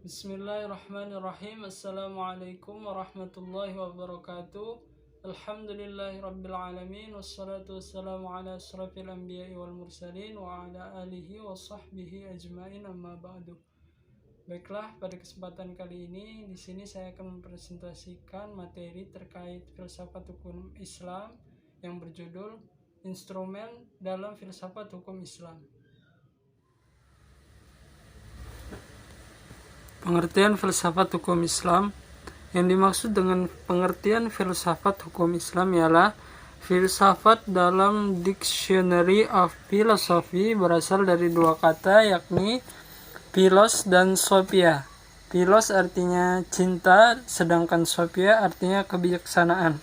Bismillahirrahmanirrahim. Assalamualaikum warahmatullahi wabarakatuh. Alhamdulillahirabbil alamin wassalatu wassalamu ala asyrafil anbiya'i wal mursalin wa ala alihi wa sahbihi ajmain amma ba'du. Baiklah, pada kesempatan kali ini di sini saya akan mempresentasikan materi terkait filsafat hukum Islam yang berjudul Instrumen dalam Filsafat Hukum Islam. Pengertian filsafat hukum Islam. Yang dimaksud dengan pengertian filsafat hukum Islam ialah filsafat dalam Dictionary of Philosophy berasal dari dua kata, yakni philos dan sophia. Philos artinya cinta, sedangkan sophia artinya kebijaksanaan.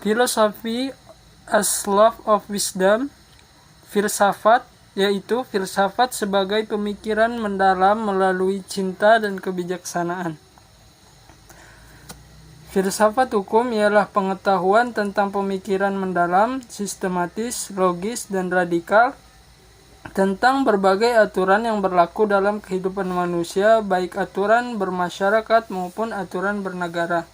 Philosophy as love of wisdom. Filsafat yaitu filsafat sebagai pemikiran mendalam melalui cinta dan kebijaksanaan. Filsafat hukum ialah pengetahuan tentang pemikiran mendalam, sistematis, logis, dan radikal tentang berbagai aturan yang berlaku dalam kehidupan manusia, baik aturan bermasyarakat maupun aturan bernegara.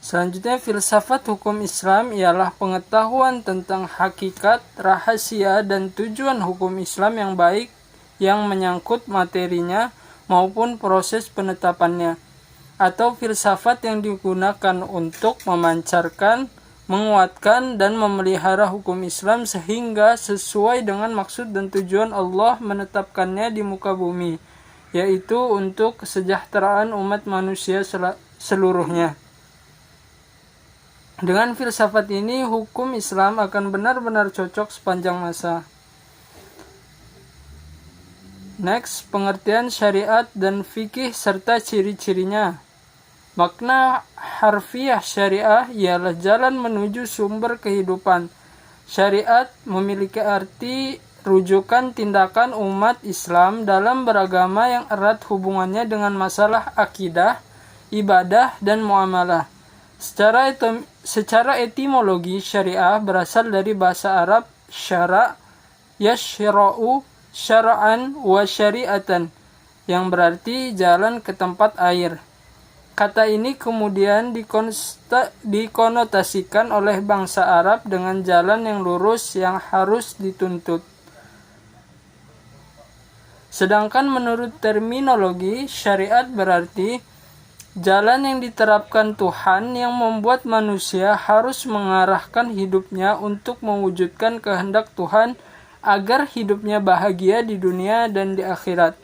Selanjutnya, filsafat hukum Islam ialah pengetahuan tentang hakikat, rahasia, dan tujuan hukum Islam yang baik yang menyangkut materinya maupun proses penetapannya, atau filsafat yang digunakan untuk memancarkan, menguatkan, dan memelihara hukum Islam sehingga sesuai dengan maksud dan tujuan Allah menetapkannya di muka bumi, yaitu untuk kesejahteraan umat manusia seluruhnya. Dengan filsafat ini, hukum Islam akan benar-benar cocok sepanjang masa. Next, pengertian syariat dan fikih serta ciri-cirinya. Makna harfiah syariah ialah jalan menuju sumber kehidupan. Syariat memiliki arti rujukan tindakan umat Islam dalam beragama yang erat hubungannya dengan masalah akidah, ibadah, dan muamalah. Secara etimologi, syariah berasal dari bahasa Arab syara' yashra'u syara'an wa syari'atan, yang berarti jalan ke tempat air. Kata ini kemudian dikonotasikan oleh bangsa Arab dengan jalan yang lurus yang harus dituntut. Sedangkan menurut terminologi, syariat berarti jalan yang diterapkan Tuhan yang membuat manusia harus mengarahkan hidupnya untuk mewujudkan kehendak Tuhan agar hidupnya bahagia di dunia dan di akhirat.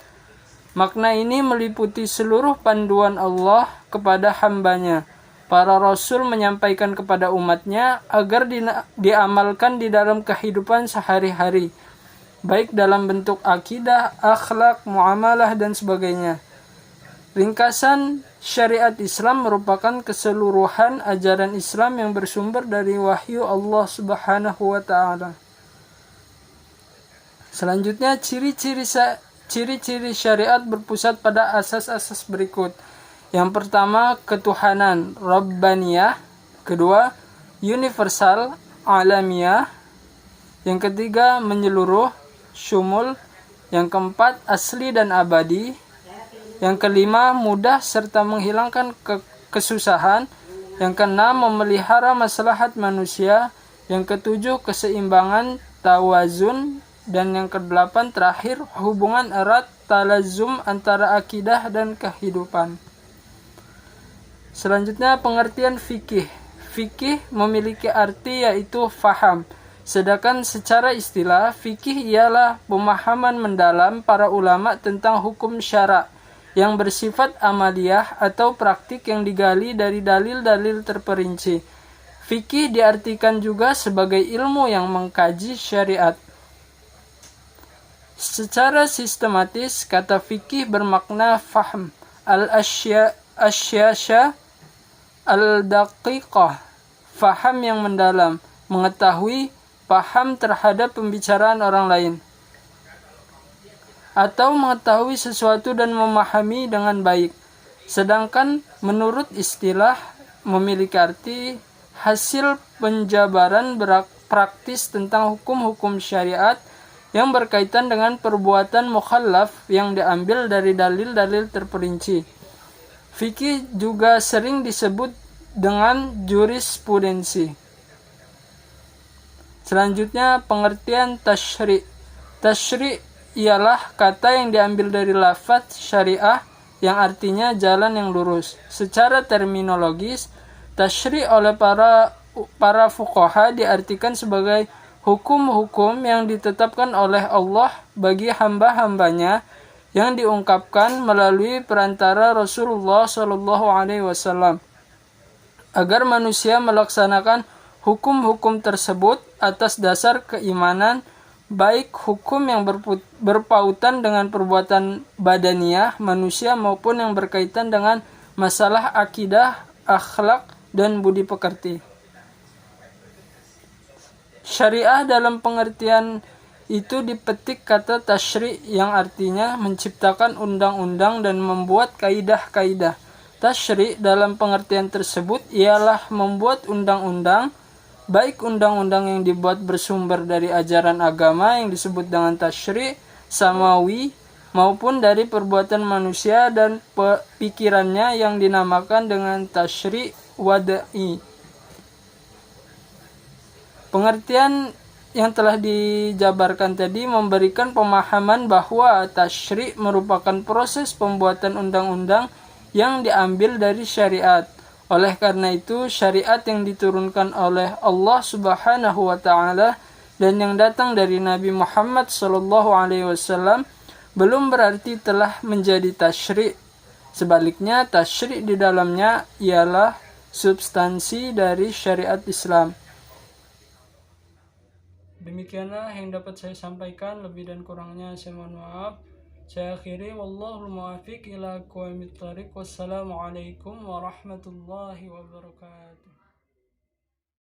Makna ini meliputi seluruh panduan Allah kepada hambanya. Para Rasul menyampaikan kepada umatnya agar diamalkan di dalam kehidupan sehari-hari, baik dalam bentuk akidah, akhlak, muamalah, dan sebagainya. Ringkasan, syariat Islam merupakan keseluruhan ajaran Islam yang bersumber dari wahyu Allah Subhanahu wa Ta'ala. Selanjutnya, ciri-ciri syariat berpusat pada asas-asas berikut. Yang pertama, ketuhanan Rabbaniyah. Kedua, universal alamiyah. Yang ketiga, menyeluruh syumul. Yang keempat, asli dan abadi. Yang kelima, mudah serta menghilangkan kesusahan. Yang keenam, memelihara maslahat manusia. Yang ketujuh, keseimbangan tawazun. Dan yang kedelapan terakhir, hubungan erat talazum antara akidah dan kehidupan. Selanjutnya, pengertian fikih. Fikih memiliki arti yaitu faham. Sedangkan secara istilah, fikih ialah pemahaman mendalam para ulama tentang hukum syara' yang bersifat amaliyah atau praktik yang digali dari dalil-dalil terperinci. Fikih diartikan juga sebagai ilmu yang mengkaji syariat. Secara sistematis, kata fikih bermakna fahm al-asyasya al-daqiqah, faham yang mendalam, mengetahui, paham terhadap pembicaraan orang lain, atau mengetahui sesuatu dan memahami dengan baik. Sedangkan menurut istilah memiliki arti hasil penjabaran praktis tentang hukum-hukum syariat yang berkaitan dengan perbuatan mukhallaf yang diambil dari dalil-dalil terperinci. Fikih juga sering disebut dengan jurisprudensi. Selanjutnya, pengertian tasyri'. Tasyri' ialah kata yang diambil dari lafaz syariah yang artinya jalan yang lurus. Secara terminologis, tasyri' oleh para fuqaha diartikan sebagai hukum-hukum yang ditetapkan oleh Allah bagi hamba-hambanya yang diungkapkan melalui perantara Rasulullah SAW agar manusia melaksanakan hukum-hukum tersebut atas dasar keimanan, baik hukum yang berpautan dengan perbuatan badaniyah manusia maupun yang berkaitan dengan masalah akidah, akhlak, dan budi pekerti. Syariah dalam pengertian itu dipetik kata tasyri' yang artinya menciptakan undang-undang dan membuat kaidah-kaidah. Tasyri' dalam pengertian tersebut ialah membuat undang-undang, baik undang-undang yang dibuat bersumber dari ajaran agama yang disebut dengan tasyri' samawi maupun dari perbuatan manusia dan pikirannya yang dinamakan dengan tasyri' wad'i. Pengertian yang telah dijabarkan tadi memberikan pemahaman bahwa tasyri' merupakan proses pembuatan undang-undang yang diambil dari syariat. Oleh karena itu, syariat yang diturunkan oleh Allah Subhanahu wa taala dan yang datang dari Nabi Muhammad SAW belum berarti telah menjadi tasyri'. Sebaliknya, tasyri' di dalamnya ialah substansi dari syariat Islam. Demikianlah yang dapat saya sampaikan, lebih dan kurangnya saya mohon maaf. Saya akhiri, wallahul muwaffiq ila aqwamit thariq. Wassalamualaikum warahmatullahi wabarakatuh.